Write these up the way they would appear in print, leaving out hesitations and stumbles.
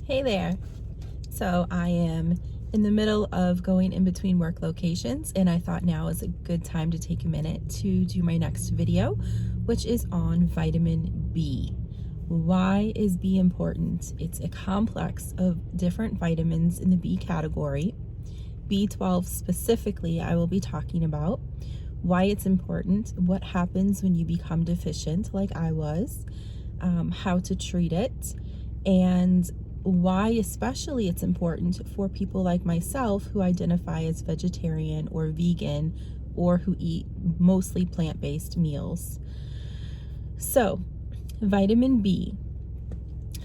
Hey there. So I am in the middle of going in between work locations, and I thought now is a good time to take a minute to do my next video, which is on vitamin B. Why is B important? It's a complex of different vitamins in the B category. B12 specifically, I will be talking about why it's important, what happens when you become deficient like I was, how to treat it, and why especially it's important for people like myself who identify as vegetarian or vegan or who eat mostly plant-based meals. So, vitamin B.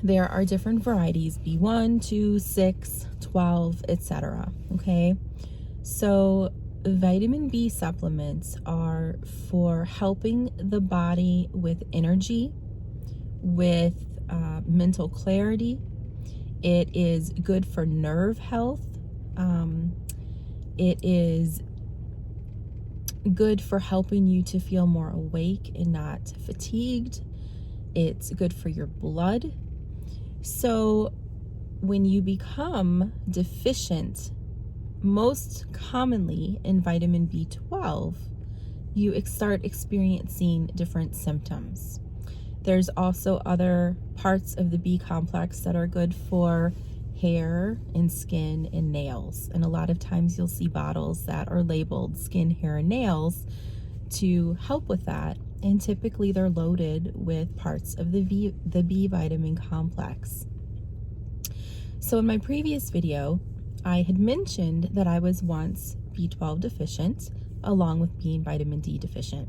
There are different varieties, B1, 2, 6, 12, etc. Okay? So, vitamin B supplements are for helping the body with energy, with mental clarity. It is good for nerve health. It is good for helping you to feel more awake and not fatigued. It's good for your blood. So when you become deficient, most commonly in vitamin B12, you start experiencing different symptoms. There's also other parts of the B complex that are good for hair and skin and nails. And a lot of times you'll see bottles that are labeled skin, hair, and nails to help with that. And typically they're loaded with parts of the B vitamin complex. So in my previous video, I had mentioned that I was once B12 deficient along with being vitamin D deficient.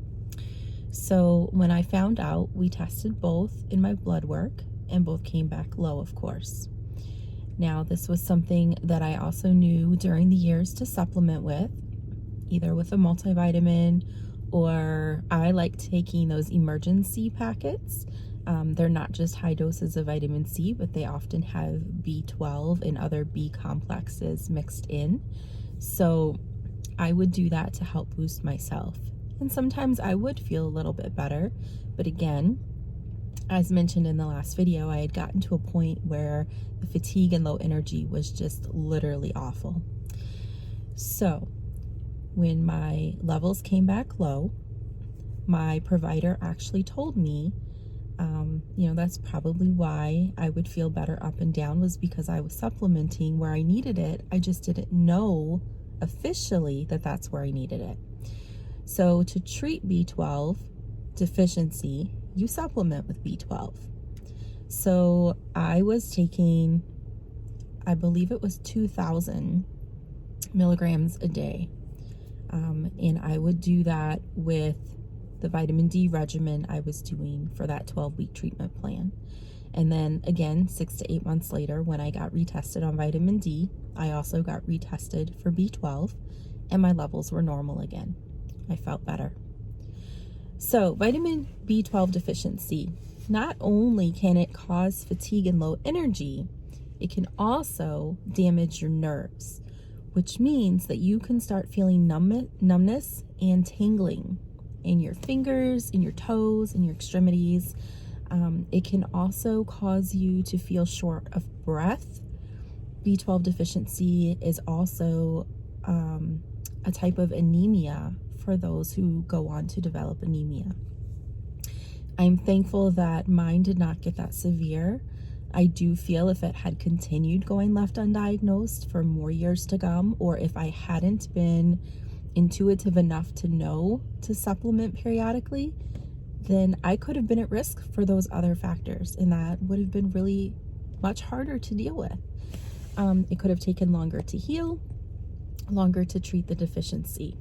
So when I found out, we tested both in my blood work and both came back low, of course. Now, this was something that I also knew during the years to supplement with, either with a multivitamin or I like taking those emergency packets. They're not just high doses of vitamin C, but they often have B12 and other B complexes mixed in. So I would do that to help boost myself. And sometimes I would feel a little bit better. But again, as mentioned in the last video, I had gotten to a point where the fatigue and low energy was just literally awful. So when my levels came back low, my provider actually told me, that's probably why I would feel better up and down, was because I was supplementing where I needed it. I just didn't know officially that that's where I needed it. So to treat B12 deficiency, you supplement with B12. So I was taking, I believe it was 2,000 milligrams a day. And I would do that with the vitamin D regimen I was doing for that 12-week treatment plan. And then again, 6 to 8 months later, when I got retested on vitamin D, I also got retested for B12 and my levels were normal again. I felt better. So vitamin B12 deficiency, not only can it cause fatigue and low energy, it can also damage your nerves, which means that you can start feeling numbness and tingling in your fingers, in your toes, in your extremities. It can also cause you to feel short of breath. B12 deficiency is also a type of anemia for those who go on to develop anemia. I'm thankful that mine did not get that severe. I do feel if it had continued going left undiagnosed for more years to come, or if I hadn't been intuitive enough to know to supplement periodically, then I could have been at risk for those other factors, and that would have been really much harder to deal with. It could have taken longer to heal, longer to treat the deficiency.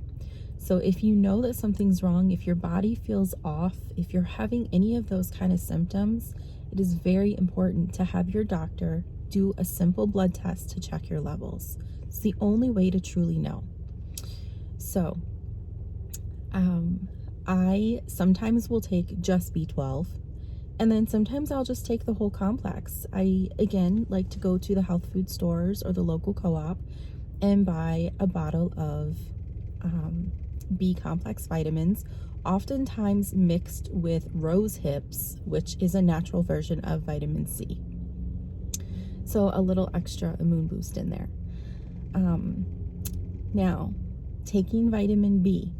So if you know that something's wrong, if your body feels off, if you're having any of those kind of symptoms, it is very important to have your doctor do a simple blood test to check your levels. It's the only way to truly know. So I sometimes will take just B12, and then sometimes I'll just take the whole complex. I, again, like to go to the health food stores or the local co-op and buy a bottle of B complex vitamins, oftentimes mixed with rose hips, which is a natural version of vitamin C. So a little extra immune boost in there. Now, taking vitamin B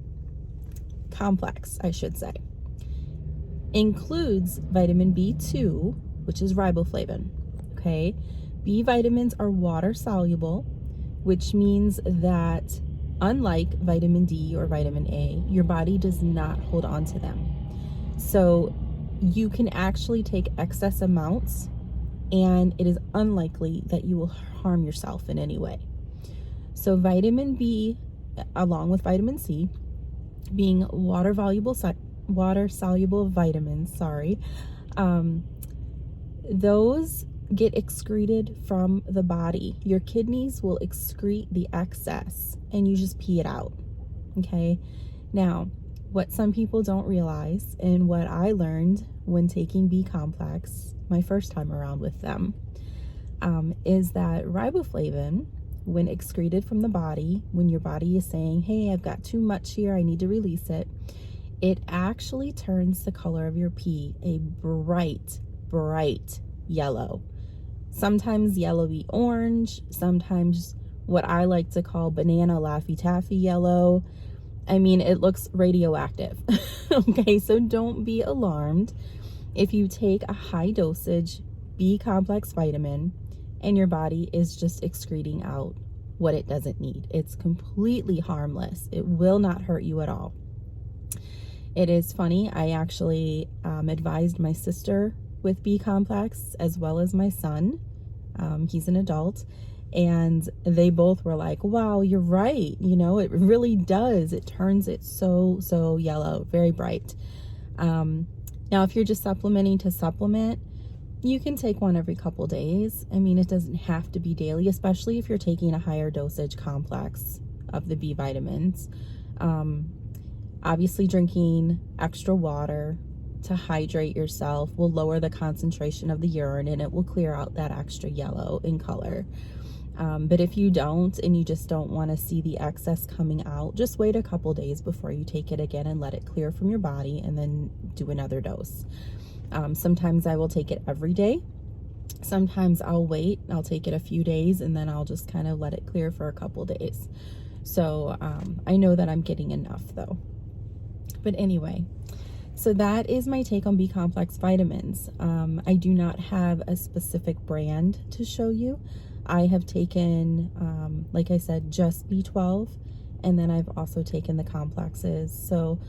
complex, I should say, includes vitamin B2, which is riboflavin. Okay, B vitamins are water soluble, which means that unlike vitamin D or vitamin A, your body does not hold on to them. So you can actually take excess amounts, and it is unlikely that you will harm yourself in any way. So vitamin B, along with vitamin C, being water soluble vitamins, those get excreted from the body. Your kidneys will excrete the excess and you just pee it out. Okay. Now, what some people don't realize, and what I learned when taking B complex my first time around with them, is that riboflavin, when excreted from the body, when your body is saying, hey, I've got too much here, I need to release it, it actually turns the color of your pee a bright yellow. Sometimes yellowy orange, sometimes what I like to call banana Laffy Taffy yellow. I mean, it looks radioactive. Okay, so don't be alarmed if you take a high dosage B complex vitamin and your body is just excreting out what it doesn't need. It's completely harmless. It will not hurt you at all. It is funny, I actually advised my sister with B complex as well as my son. He's an adult, and they both were like, wow, you're right. You know, it really does. It turns it so yellow, very bright. Now, if you're just supplementing to supplement, you can take one every couple days. I mean, it doesn't have to be daily, especially if you're taking a higher dosage complex of the B vitamins. Obviously, drinking extra water to hydrate yourself will lower the concentration of the urine, and it will clear out that extra yellow in color. But if you don't, and you just don't want to see the excess coming out, just wait a couple days before you take it again and let it clear from your body, and then do another dose. Sometimes I will take it every day. Sometimes I'll wait, I'll take it a few days, and then I'll just kind of let it clear for a couple days. So I know that I'm getting enough though. But anyway, so that is my take on B complex vitamins. I do not have a specific brand to show you. I have taken, like I said, just B12, and then I've also taken the complexes. So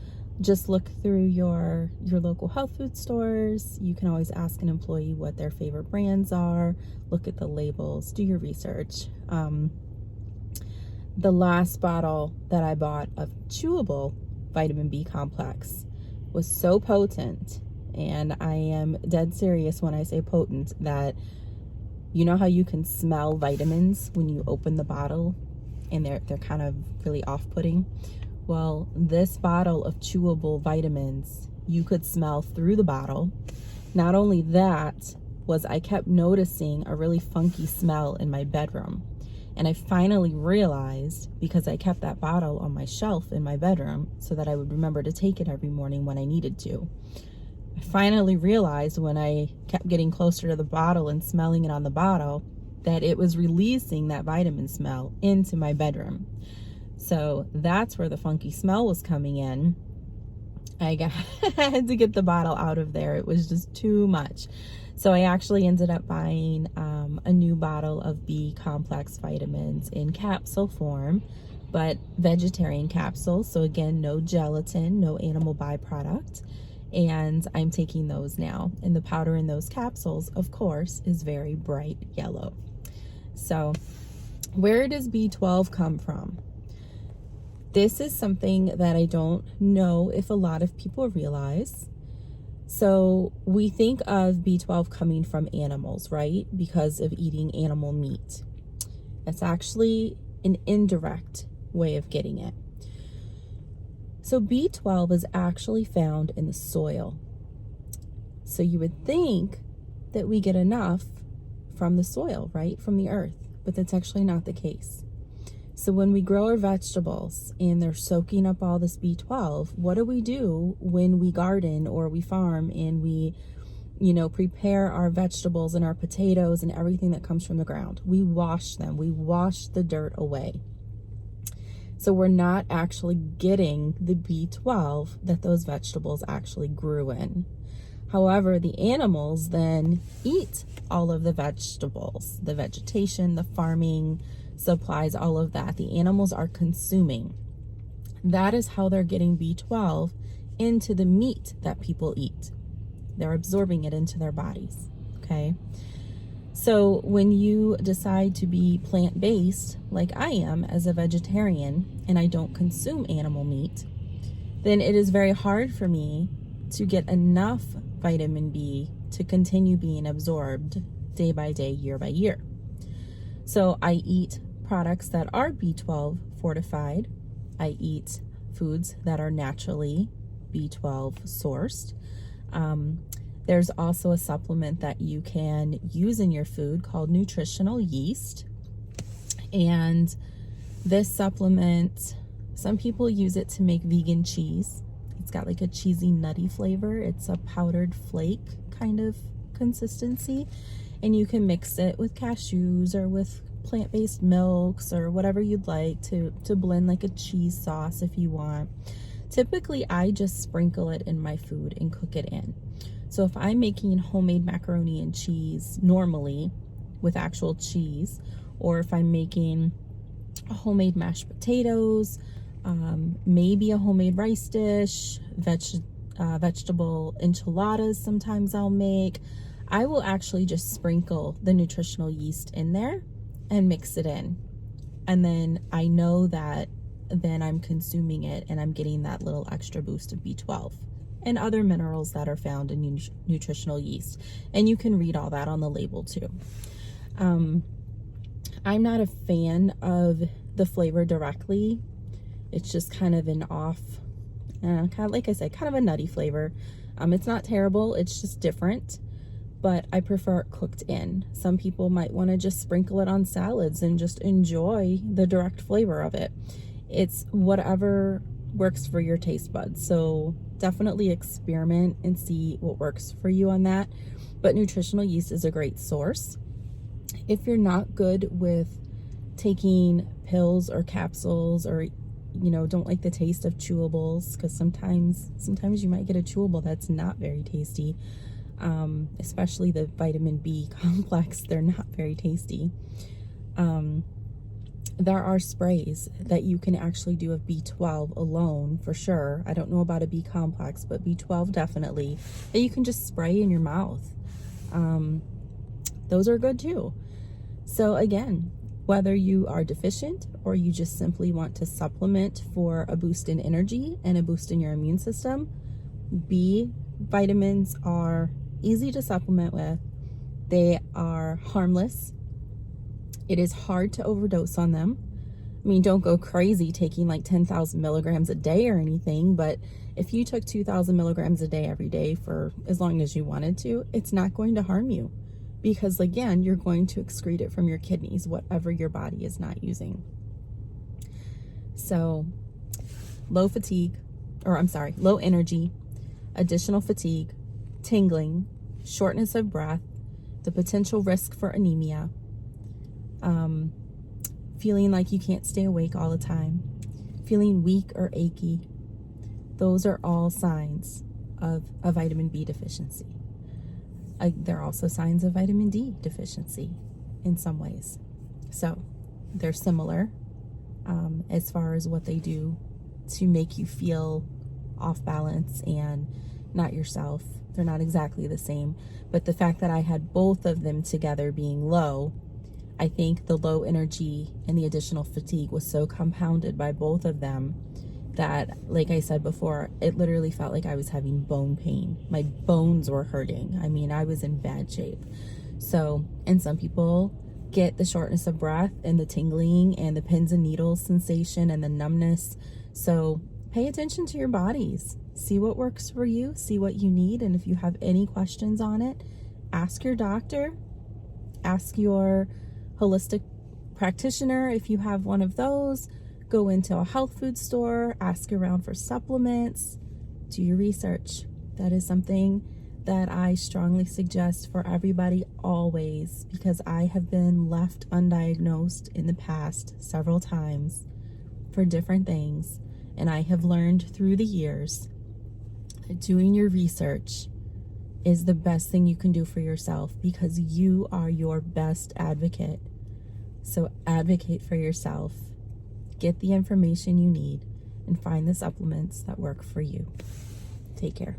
just look through your local health food stores. You can always ask an employee what their favorite brands are. Look at the labels, do your research. The last bottle that I bought of chewable vitamin B complex was so potent, and I am dead serious when I say potent, that you know how you can smell vitamins when you open the bottle and they're kind of really off-putting? Well, this bottle of chewable vitamins, you could smell through the bottle. Not only that, was I kept noticing a really funky smell in my bedroom. And I finally realized, because I kept that bottle on my shelf in my bedroom so that I would remember to take it every morning when I needed to. I finally realized when I kept getting closer to the bottle and smelling it on the bottle that it was releasing that vitamin smell into my bedroom. So that's where the funky smell was coming in. I had to get the bottle out of there. It was just too much. So I actually ended up buying a new bottle of B complex vitamins in capsule form, but vegetarian capsules. So again, no gelatin, no animal byproduct. And I'm taking those now. And the powder in those capsules, of course, is very bright yellow. So where does B12 come from? This is something that I don't know if a lot of people realize. So we think of B12 coming from animals, right? Because of eating animal meat. That's actually an indirect way of getting it. So B12 is actually found in the soil. So you would think that we get enough from the soil, right? From the earth, but that's actually not the case. So when we grow our vegetables and they're soaking up all this B12, what do we do when we garden or we farm and we prepare our vegetables and our potatoes and everything that comes from the ground. We wash them. We wash the dirt away. So we're not actually getting the B12 that those vegetables actually grew in. However, the animals then eat all of the vegetables, the vegetation, the farming supplies, all of that. The animals are consuming. That is how they're getting B12 into the meat that people eat. They're absorbing it into their bodies, okay? So when you decide to be plant-based, like I am as a vegetarian, and I don't consume animal meat, then it is very hard for me to get enough vitamin B to continue being absorbed day by day, year by year. So I eat products that are B12 fortified. I eat foods that are naturally B12 sourced. There's also a supplement that you can use in your food called nutritional yeast. And this supplement, some people use it to make vegan cheese. It's got like a cheesy, nutty flavor. It's a powdered flake kind of consistency. And you can mix it with cashews or with plant-based milks or whatever you'd like to blend like a cheese sauce if you want. Typically, I just sprinkle it in my food and cook it in. So if I'm making homemade macaroni and cheese normally with actual cheese, or if I'm making homemade mashed potatoes, maybe a homemade rice dish, vegetable enchiladas sometimes I'll make, I will actually just sprinkle the nutritional yeast in there and mix it in. And then I know that then I'm consuming it and I'm getting that little extra boost of B12 and other minerals that are found in nutritional yeast. And you can read all that on the label too. I'm not a fan of the flavor directly. It's just kind of an off, kind of like I said, kind of a nutty flavor. It's not terrible, it's just different, but I prefer it cooked in. Some people might want to just sprinkle it on salads and just enjoy the direct flavor of it. It's whatever works for your taste buds. So definitely experiment and see what works for you on that. But nutritional yeast is a great source. If you're not good with taking pills or capsules, or don't like the taste of chewables, because sometimes you might get a chewable that's not very tasty, especially the vitamin B complex, they're not very tasty. There are sprays that you can actually do of B12 alone for sure. I don't know about a B complex, but B12 definitely, that you can just spray in your mouth. Those are good too. So again, whether you are deficient or you just simply want to supplement for a boost in energy and a boost in your immune system, B vitamins are easy to supplement with. They are harmless. It is hard to overdose on them. I mean, don't go crazy taking like 10,000 milligrams a day or anything, but if you took 2,000 milligrams a day every day for as long as you wanted to, it's not going to harm you, because again, you're going to excrete it from your kidneys, whatever your body is not using. So low energy, additional fatigue, tingling, shortness of breath, the potential risk for anemia, feeling like you can't stay awake all the time, feeling weak or achy. Those are all signs of a vitamin B deficiency. They're also signs of vitamin D deficiency in some ways. So they're similar as far as what they do to make you feel off balance and not yourself. They're not exactly the same, but the fact that I had both of them together being low, I think the low energy and the additional fatigue was so compounded by both of them that, like I said before, it literally felt like I was having bone pain. My bones were hurting. I mean, I was in bad shape. So, and some people get the shortness of breath and the tingling and the pins and needles sensation and the numbness. So pay attention to your bodies. See what works for you. See what you need. And if you have any questions on it, ask your doctor. Ask your holistic practitioner if you have one of those. Go into a health food store, ask around for supplements, do your research. That is something that I strongly suggest for everybody always, because I have been left undiagnosed in the past several times for different things, and I have learned through the years that doing your research is the best thing you can do for yourself, because you are your best advocate. So advocate for yourself, get the information you need, and find the supplements that work for you. Take care.